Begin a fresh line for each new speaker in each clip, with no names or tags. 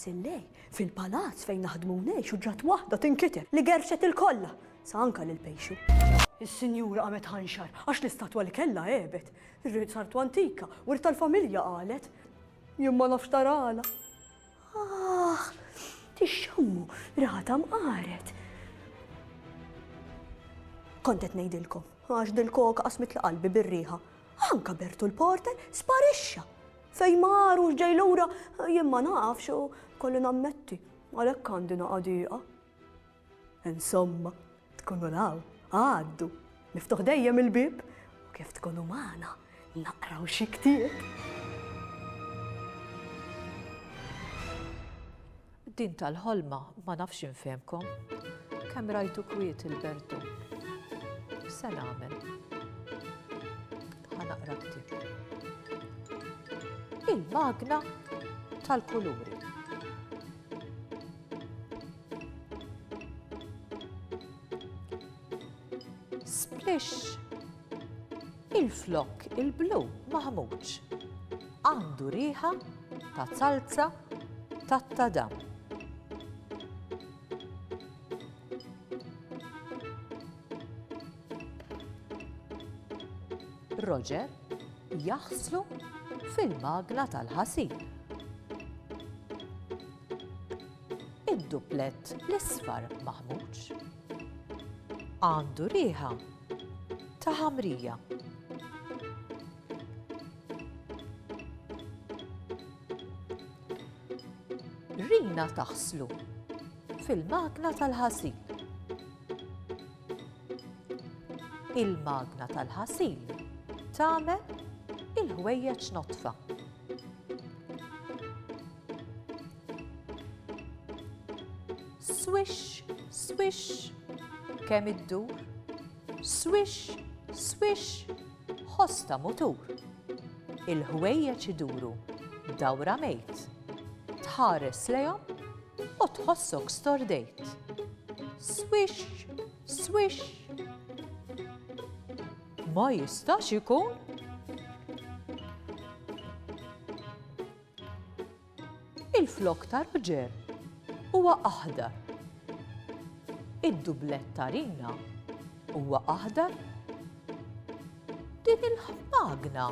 Sillej, fil-palazz fejn naħdmu xu ġat waħda tinkiter li gerxet il-kolla, sa anka lil-pejxu. Is-sinjura qamet ħanxar, għax l-istatwa li kella ebet. Ir-rid sartu antika, u tal-familja qalet. Jien ma nafx tarala. Tixxommu, rata mqaret. Kontet ngħidilkom, għax dil-koka qasmet l-qalbi bir-riħa. Anka Bertu l-porter sparixxa. Fej maru ġej lura, jien ma nafx u kollu nammetti, għalhekk għandi naqadiqa. Insomma, tkunu law, għaddu, miftuħ dejjem il-bib, u kif tkunu magħna naqraw xi ktieb.
Din tal-ħolma ma nafx infehmkom. Kemm rajtu kwiet il-Bertu. Se nagħmel. Ħanaqra ktieb. Il-magna tal-kuluri. Splish, il-flok il-blu maħmuġ, għandu riħa ta' salza tat-tadam. Roger jaħslu fil-magna tal-ħasil. Id-duplet l-isfar maħmuġ għandu riħa ta' ħamrija. Rina taħslu fil-magna tal-ħasil. Il-magna tal-ħasil tagħmel il-ħwejjeġ notfa. Swish, swish, kemm iddur, swish, swish, ħosta mutur. Il-ħwejjeġ iduru dawra mejt, tħares lejhom u tħossok stordejt. Swish, swish. Ma jistax ikun? Il-flok ta' Roger huwa aħdar. Id-dublet ta' Rina huwa aħdar. Din il-magna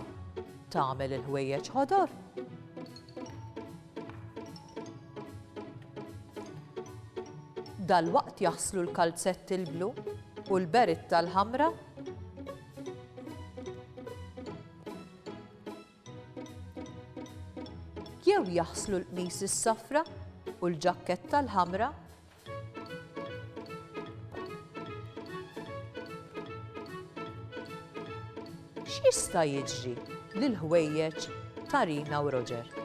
tagħmel il-ħwejjeġ ħodor. Dalwaqt jaħslu l-kalzetti l-blu u l-beret tal-ħamra. Jew jaħslu l-qmis is-safra u l-ġakketta l-ħamra. X'jista' jiġri lil-ħwejjeġ ta' Rina u Roger?